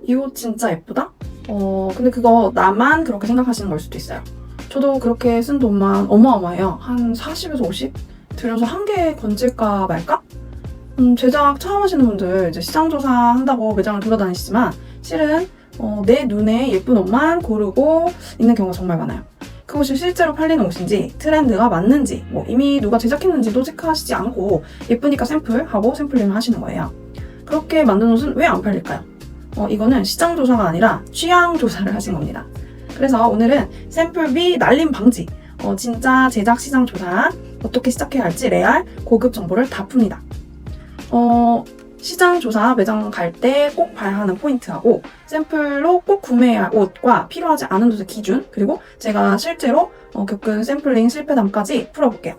이 옷 진짜 예쁘다? 근데 그거 나만 그렇게 생각하시는 걸 수도 있어요. 저도 그렇게 쓴 돈만 어마어마해요. 한 40에서 50? 들여서 한 개 건질까 말까? 제작 처음 하시는 분들 이제 시장조사 한다고 매장을 돌아다니시지만 실은 내 눈에 예쁜 옷만 고르고 있는 경우가 정말 많아요. 그 옷이 실제로 팔리는 옷인지 트렌드가 맞는지 뭐 이미 누가 제작했는지도 체크하시지 않고 예쁘니까 샘플하고 샘플링을 하시는 거예요. 그렇게 만든 옷은 왜 안 팔릴까요? 이거는 시장조사가 아니라 취향조사를 하신 겁니다. 그래서 오늘은 샘플비 날림 방지, 진짜 제작 시장 조사, 어떻게 시작해야 할지 레알 고급 정보를 다 풉니다. 시장 조사 매장 갈 때 꼭 봐야 하는 포인트하고 샘플로 꼭 구매해야 할 옷과 필요하지 않은 옷의 기준, 그리고 제가 실제로 겪은 샘플링 실패담까지 풀어볼게요.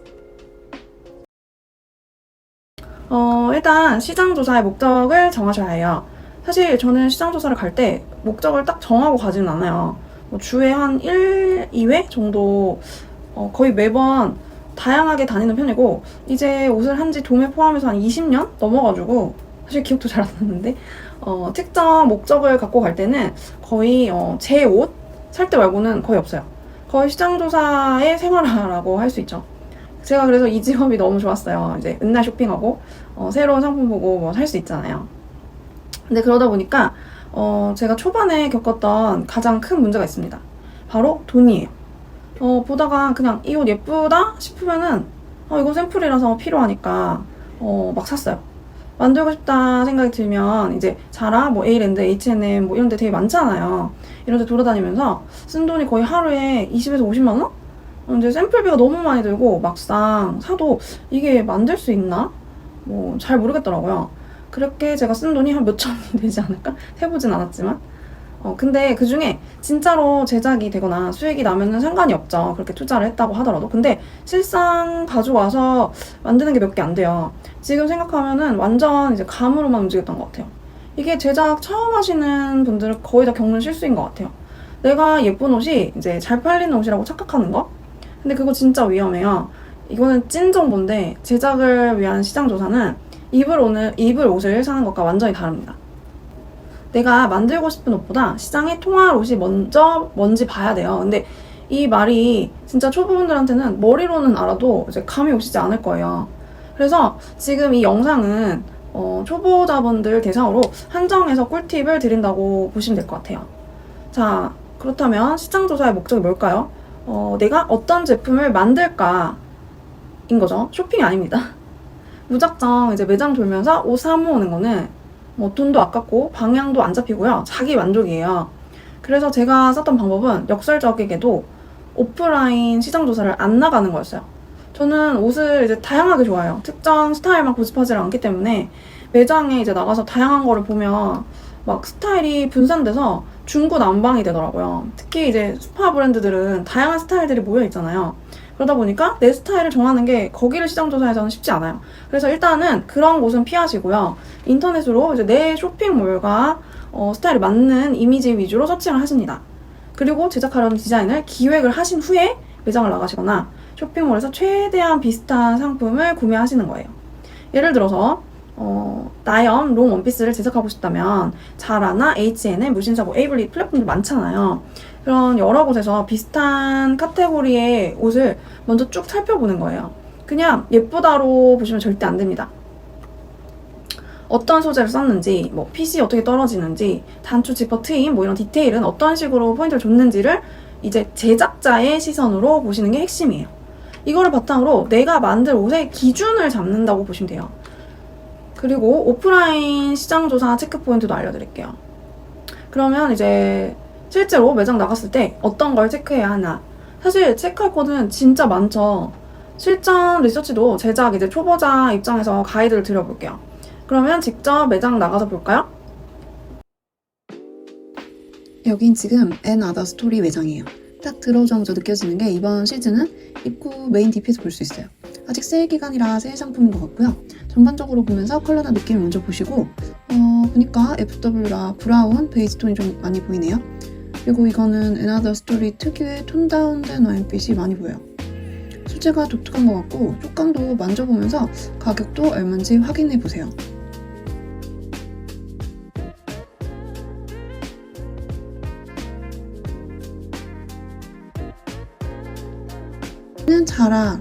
일단 시장 조사의 목적을 정하셔야 해요. 사실 저는 시장 조사를 갈 때 목적을 딱 정하고 가지는 않아요. 주에 한 1, 2회 정도 거의 매번 다양하게 다니는 편이고 이제 옷을 한지 도매 포함해서 한 20년 넘어가지고 사실 기억도 잘 안 나는데 특정 목적을 갖고 갈 때는 거의 제 옷 살 때 말고는 거의 없어요. 거의 시장조사의 생활화라고 할 수 있죠. 제가 그래서 이 직업이 너무 좋았어요. 이제 맨날 쇼핑하고 새로운 상품 보고 뭐 살 수 있잖아요. 근데 그러다 보니까 제가 초반에 겪었던 가장 큰 문제가 있습니다. 바로 돈이에요. 보다가 그냥 이 옷 예쁘다 싶으면은 이거 샘플이라서 필요하니까 막 샀어요. 만들고 싶다 생각이 들면 이제 자라, 뭐 에이랜드, H&M 뭐 이런 데 되게 많잖아요. 이런 데 돌아다니면서 쓴 돈이 거의 하루에 20에서 50만 원? 이제 샘플비가 너무 많이 들고 막상 사도 이게 만들 수 있나? 뭐 잘 모르겠더라고요. 그렇게 제가 쓴 돈이 한 몇천 원이 되지 않을까? 해보진 않았지만. 근데 그 중에 진짜로 제작이 되거나 수익이 나면은 상관이 없죠. 그렇게 투자를 했다고 하더라도. 근데 실상 가져와서 만드는 게 몇 개 안 돼요. 지금 생각하면은 완전 이제 감으로만 움직였던 것 같아요. 이게 제작 처음 하시는 분들은 거의 다 겪는 실수인 것 같아요. 내가 예쁜 옷이 이제 잘 팔리는 옷이라고 착각하는 거? 근데 그거 진짜 위험해요. 이거는 찐 정보인데 제작을 위한 시장 조사는 입을 옷을 사는 것과 완전히 다릅니다. 내가 만들고 싶은 옷보다 시장에 통할 옷이 뭔지 봐야 돼요. 근데 이 말이 진짜 초보분들한테는 머리로는 알아도 이제 감이 오시지 않을 거예요. 그래서 지금 이 영상은 초보자분들 대상으로 한정해서 꿀팁을 드린다고 보시면 될 것 같아요. 자, 그렇다면 시장조사의 목적이 뭘까요? 내가 어떤 제품을 만들까인 거죠. 쇼핑이 아닙니다. 무작정 이제 매장 돌면서 옷 사 모으는 거는 뭐 돈도 아깝고 방향도 안 잡히고요. 자기 만족이에요. 그래서 제가 썼던 방법은 역설적이게도 오프라인 시장 조사를 안 나가는 거였어요. 저는 옷을 이제 다양하게 좋아해요. 특정 스타일만 고집하지 않기 때문에 매장에 이제 나가서 다양한 거를 보면 막 스타일이 분산돼서 중구난방이 되더라고요. 특히 이제 스파 브랜드들은 다양한 스타일들이 모여 있잖아요. 그러다 보니까 내 스타일을 정하는 게 거기를 시장조사에서는 쉽지 않아요. 그래서 일단은 그런 곳은 피하시고요. 인터넷으로 이제 내 쇼핑몰과 스타일에 맞는 이미지 위주로 서칭을 하십니다. 그리고 제작하려는 디자인을 기획을 하신 후에 매장을 나가시거나 쇼핑몰에서 최대한 비슷한 상품을 구매하시는 거예요. 예를 들어서 나염 롱 원피스를 제작하고 싶다면 자라나 H&M, 무신사고, 에이블리 플랫폼도 많잖아요. 그런 여러 곳에서 비슷한 카테고리의 옷을 먼저 쭉 살펴보는 거예요. 그냥 예쁘다로 보시면 절대 안 됩니다. 어떤 소재를 썼는지, 뭐 핏이 어떻게 떨어지는지, 단추, 지퍼, 트임, 뭐 이런 디테일은 어떤 식으로 포인트를 줬는지를 이제 제작자의 시선으로 보시는 게 핵심이에요. 이거를 바탕으로 내가 만들 옷의 기준을 잡는다고 보시면 돼요. 그리고 오프라인 시장조사 체크 포인트도 알려드릴게요. 그러면 이제 실제로 매장 나갔을 때 어떤 걸 체크해야 하나. 사실 체크할 거는 진짜 많죠. 실전 리서치도 제작 이제 초보자 입장에서 가이드를 드려볼게요. 그러면 직접 매장 나가서 볼까요? 여긴 지금 앤 아더 스토리 매장이에요. 딱 들어오자마자 느껴지는 게 이번 시즌은 입구 메인 DP에서 볼 수 있어요. 아직 세일 기간이라 세일 상품인 것 같고요. 전반적으로 보면서 컬러나 느낌을 먼저 보시고 보니까 FW라 브라운, 베이지 톤이 좀 많이 보이네요. 그리고 이거는 Another Story 특유의 톤 다운된 와인빛이 많이 보여요. 소재가 독특한 것 같고 촉감도 만져보면서 가격도 얼마인지 확인해보세요. 브랜드는 자라.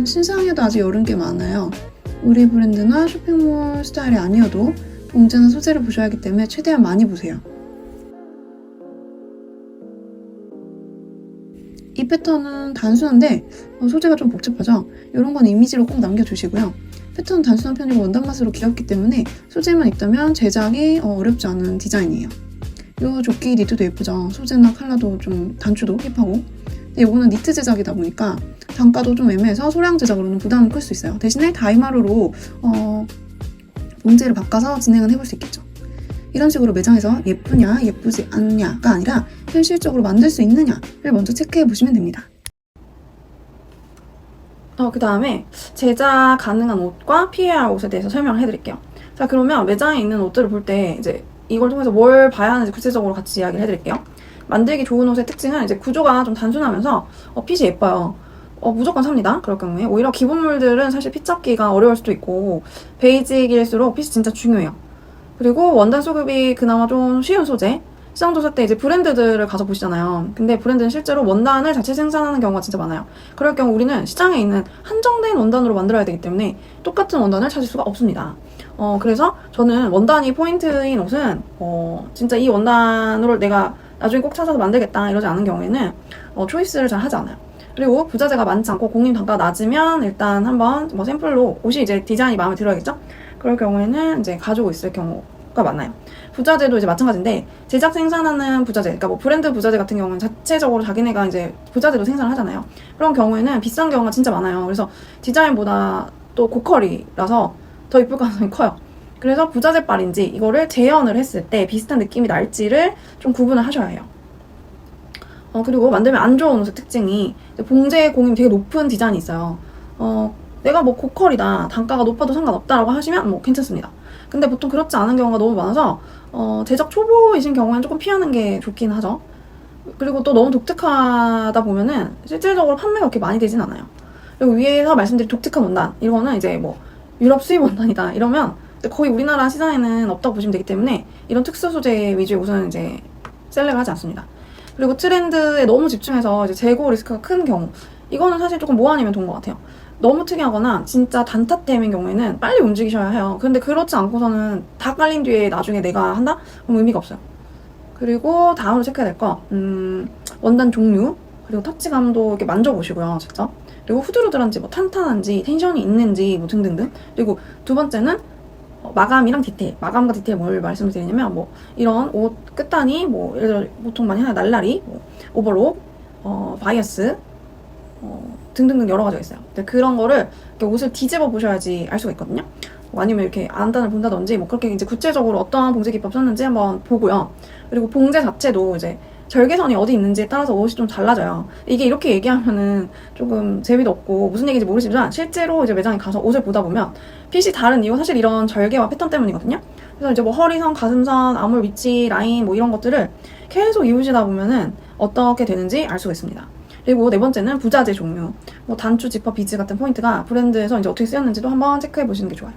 신상에도 아직 여른 게 많아요. 우리 브랜드나 쇼핑몰 스타일이 아니어도 봉제나 소재를 보셔야 하기 때문에 최대한 많이 보세요. 이 패턴은 단순한데 소재가 좀 복잡하죠? 이런 건 이미지로 꼭 남겨주시고요. 패턴은 단순한 편이고 원단 맛으로 귀엽기 때문에 소재만 있다면 제작이 어렵지 않은 디자인이에요. 이 조끼 니트도 예쁘죠? 소재나 컬러도 좀 단추도 힙하고. 근데 이거는 니트 제작이다 보니까 단가도 좀 애매해서 소량 제작으로는 부담은 클 수 있어요. 대신에 다이마루로 봉제를 바꿔서 진행은 해볼 수 있겠죠. 이런 식으로 매장에서 예쁘냐 예쁘지 않냐가 아니라 현실적으로 만들 수 있느냐를 먼저 체크해 보시면 됩니다. 그 다음에 제작 가능한 옷과 피해야 할 옷에 대해서 설명을 해드릴게요. 자, 그러면 매장에 있는 옷들을 볼 때 이제 이걸 통해서 뭘 봐야 하는지 구체적으로 같이 이야기를 해드릴게요. 만들기 좋은 옷의 특징은 이제 구조가 좀 단순하면서 핏이 예뻐요. 무조건 삽니다. 그럴 경우에 오히려 기본물들은 사실 핏 잡기가 어려울 수도 있고 베이직일수록 핏이 진짜 중요해요. 그리고 원단 수급이 그나마 좀 쉬운 소재. 시장조사 때 이제 브랜드들을 가서 보시잖아요. 근데 브랜드는 실제로 원단을 자체 생산하는 경우가 진짜 많아요. 그럴 경우 우리는 시장에 있는 한정된 원단으로 만들어야 되기 때문에 똑같은 원단을 찾을 수가 없습니다. 그래서 저는 원단이 포인트인 옷은 진짜 이 원단으로 내가 나중에 꼭 찾아서 만들겠다 이러지 않은 경우에는 초이스를 잘 하지 않아요. 그리고 부자재가 많지 않고 공임 단가가 낮으면 일단 한번 샘플로 옷이 이제 디자인이 마음에 들어야겠죠? 그럴 경우에는 이제 가지고 있을 경우가 많아요. 부자재도 이제 마찬가지인데 제작 생산하는 부자재, 그러니까 뭐 브랜드 부자재 같은 경우는 자체적으로 자기네가 이제 부자재도 생산을 하잖아요. 그런 경우에는 비싼 경우가 진짜 많아요. 그래서 디자인보다 또 고퀄이라서 더 이쁠 가능성이 커요. 그래서 부자재빨인지 이거를 재현을 했을 때 비슷한 느낌이 날지를 좀 구분을 하셔야 해요. 그리고 만들면 안 좋은 옷의 특징이 봉제 공임이 되게 높은 디자인이 있어요. 내가 뭐 고퀄이다, 단가가 높아도 상관없다라고 하시면 뭐 괜찮습니다. 근데 보통 그렇지 않은 경우가 너무 많아서 제작 초보이신 경우에는 조금 피하는 게 좋긴 하죠. 그리고 또 너무 독특하다 보면은 실질적으로 판매가 그렇게 많이 되진 않아요. 그리고 위에서 말씀드린 독특한 원단, 이거는 이제 뭐 유럽 수입 원단이다 이러면 거의 우리나라 시장에는 없다고 보시면 되기 때문에 이런 특수 소재 위주의 옷은 이제 셀렉을 하지 않습니다. 그리고 트렌드에 너무 집중해서 이제 재고 리스크가 큰 경우, 이거는 사실 조금 뭐 아니면 좋은 것 같아요. 너무 특이하거나 진짜 단타템인 경우에는 빨리 움직이셔야 해요. 근데 그렇지 않고서는 다 깔린 뒤에 나중에 내가 한다? 그럼 의미가 없어요. 그리고 다음으로 체크해야 될 거, 원단 종류, 그리고 터치감도 이렇게 만져보시고요, 직접. 그리고 후드루드한지 뭐 탄탄한지 텐션이 있는지 뭐 등등등. 그리고 두 번째는 마감이랑 디테일. 마감과 디테일 뭘 말씀을 드리냐면 뭐 이런 옷 끝단이 뭐 예를 들어 보통 많이 하는 날라리, 뭐 오버록, 바이어스 등등등 여러 가지가 있어요. 근데 그런 거를 이렇게 옷을 뒤집어 보셔야지 알 수가 있거든요. 뭐 아니면 이렇게 안단을 본다든지 뭐 그렇게 이제 구체적으로 어떠한 봉제 기법 썼는지 한번 보고요. 그리고 봉제 자체도 이제 절개선이 어디 있는지에 따라서 옷이 좀 달라져요. 이게 이렇게 얘기하면은 조금 재미도 없고 무슨 얘기인지 모르시지만 실제로 이제 매장에 가서 옷을 보다 보면 핏이 다른 이유 사실 이런 절개와 패턴 때문이거든요. 그래서 이제 뭐 허리선, 가슴선, 아몰 위치, 라인 뭐 이런 것들을 계속 이으시다 보면은 어떻게 되는지 알 수가 있습니다. 그리고 네 번째는 부자재 종류. 뭐 단추, 지퍼, 비즈 같은 포인트가 브랜드에서 이제 어떻게 쓰였는지도 한번 체크해 보시는 게 좋아요.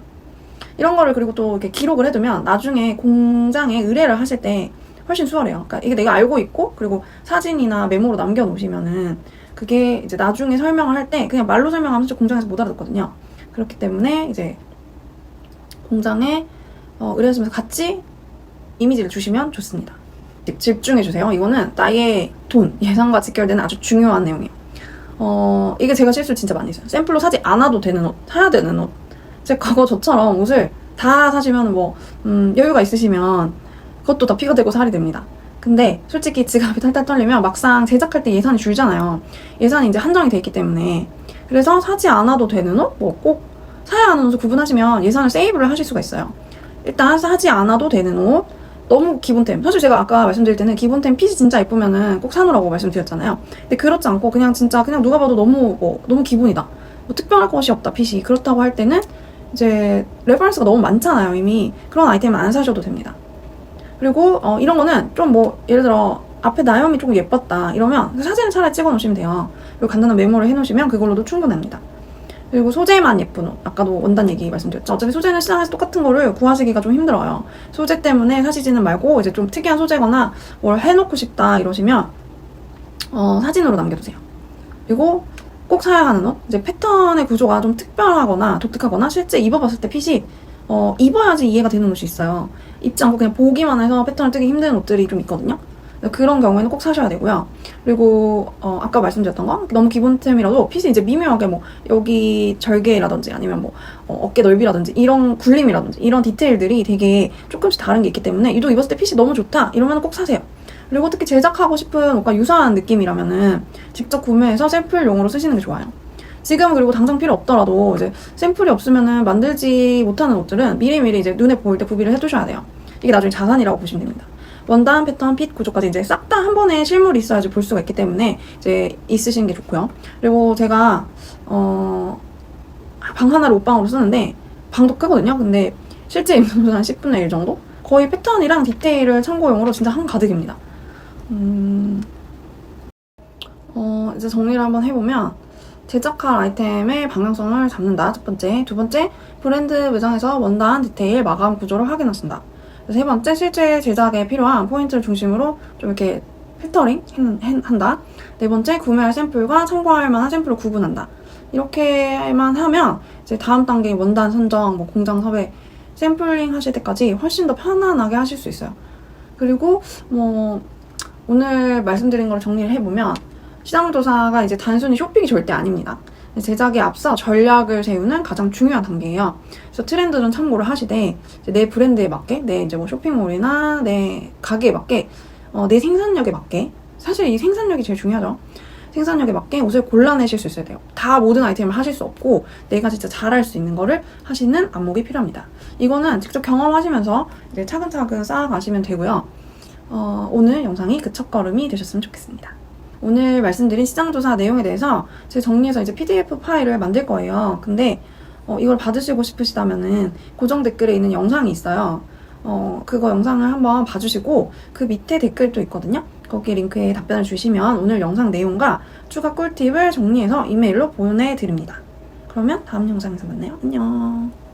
이런 거를 그리고 또 이렇게 기록을 해두면 나중에 공장에 의뢰를 하실 때 훨씬 수월해요. 그러니까 이게 내가 알고 있고 그리고 사진이나 메모로 남겨놓으시면은 그게 이제 나중에 설명을 할 때 그냥 말로 설명하면 진짜 공장에서 못 알아듣거든요. 그렇기 때문에 이제 공장에 의뢰하시면서 같이 이미지를 주시면 좋습니다. 집중해주세요. 이거는 나의 돈, 예산과 직결되는 아주 중요한 내용이에요. 이게 제가 실수를 진짜 많이 했어요. 샘플로 사지 않아도 되는 옷, 사야 되는 옷. 제 과거 저처럼 옷을 다 사시면 뭐 여유가 있으시면 그것도 다 피가 되고 살이 됩니다. 근데 솔직히 지갑이 탈탈 털리면 막상 제작할 때 예산이 줄잖아요. 예산이 이제 한정이 돼 있기 때문에. 그래서 사지 않아도 되는 옷, 뭐 꼭 사야 하는 옷을 구분하시면 예산을 세이브를 하실 수가 있어요. 일단 사지 않아도 되는 옷, 너무 기본템. 사실 제가 아까 말씀드릴 때는 기본템 핏이 진짜 예쁘면은 꼭 사놓으라고 말씀드렸잖아요. 근데 그렇지 않고 그냥 진짜 그냥 누가 봐도 너무 기본이다. 뭐 특별할 것이 없다, 핏이. 그렇다고 할 때는 이제 레퍼런스가 너무 많잖아요, 이미. 그런 아이템은 안 사셔도 됩니다. 그리고 이런 거는 좀 뭐 예를 들어 앞에 나염이 조금 예뻤다 이러면 사진을 차라리 찍어 놓으시면 돼요. 그리고 간단한 메모를 해 놓으시면 그걸로도 충분합니다. 그리고 소재만 예쁜 옷, 아까도 원단 얘기 말씀드렸죠. 어차피 소재는 시장에서 똑같은 거를 구하시기가 좀 힘들어요. 소재 때문에 사시지는 말고 이제 좀 특이한 소재거나 뭘 해놓고 싶다 이러시면 사진으로 남겨두세요. 그리고 꼭 사야 하는 옷, 이제 패턴의 구조가 좀 특별하거나 독특하거나 실제 입어봤을 때 핏이 입어야지 이해가 되는 옷이 있어요. 입지 않고 그냥 보기만 해서 패턴을 뜨기 힘든 옷들이 좀 있거든요. 그런 경우에는 꼭 사셔야 되고요. 그리고 아까 말씀드렸던 거 너무 기본템이라도 핏이 이제 미묘하게 뭐 여기 절개라든지 아니면 뭐 어깨 넓이라든지 이런 굴림이라든지 이런 디테일들이 되게 조금씩 다른 게 있기 때문에 유독 입었을 때 핏이 너무 좋다 이러면 꼭 사세요. 그리고 특히 제작하고 싶은 옷과 유사한 느낌이라면은 직접 구매해서 샘플용으로 쓰시는 게 좋아요. 지금 그리고 당장 필요 없더라도 이제 샘플이 없으면은 만들지 못하는 옷들은 미리미리 이제 눈에 보일 때 구비를 해두셔야 돼요. 이게 나중에 자산이라고 보시면 됩니다. 원단, 패턴, 핏, 구조까지 이제 싹 다 한 번에 실물이 있어야지 볼 수가 있기 때문에 이제 있으시는 게 좋고요. 그리고 제가 방 하나를 옷방으로 쓰는데 방도 크거든요. 근데 실제 입는 옷은 한 10분의 1 정도? 거의 패턴이랑 디테일을 참고용으로 진짜 한가득입니다. 이제 정리를 한번 해보면 제작할 아이템의 방향성을 잡는다. 첫 번째. 두 번째, 브랜드 매장에서 원단, 디테일, 마감 구조를 확인하신다. 세 번째, 실제 제작에 필요한 포인트를 중심으로 좀 이렇게 필터링 한다. 네 번째, 구매할 샘플과 참고할 만한 샘플을 구분한다. 이렇게만 하면 이제 다음 단계 원단 선정, 뭐 공장 섭외, 샘플링 하실 때까지 훨씬 더 편안하게 하실 수 있어요. 그리고 뭐 오늘 말씀드린 걸 정리를 해보면 시장조사가 이제 단순히 쇼핑이 절대 아닙니다. 제작에 앞서 전략을 세우는 가장 중요한 단계예요. 그래서 트렌드는 참고를 하시되 이제 내 브랜드에 맞게, 내 이제 뭐 쇼핑몰이나 내 가게에 맞게, 내 생산력에 맞게, 사실 이 생산력이 제일 중요하죠. 생산력에 맞게 옷을 골라내실 수 있어야 돼요. 다 모든 아이템을 하실 수 없고 내가 진짜 잘할 수 있는 거를 하시는 안목이 필요합니다. 이거는 직접 경험하시면서 이제 차근차근 쌓아가시면 되고요. 오늘 영상이 그 첫걸음이 되셨으면 좋겠습니다. 오늘 말씀드린 시장조사 내용에 대해서 제가 정리해서 이제 PDF 파일을 만들 거예요. 근데 이걸 받으시고 싶으시다면은 고정 댓글에 있는 영상이 있어요. 그거 영상을 한번 봐주시고 그 밑에 댓글도 있거든요. 거기 링크에 답변을 주시면 오늘 영상 내용과 추가 꿀팁을 정리해서 이메일로 보내드립니다. 그러면 다음 영상에서 만나요. 안녕.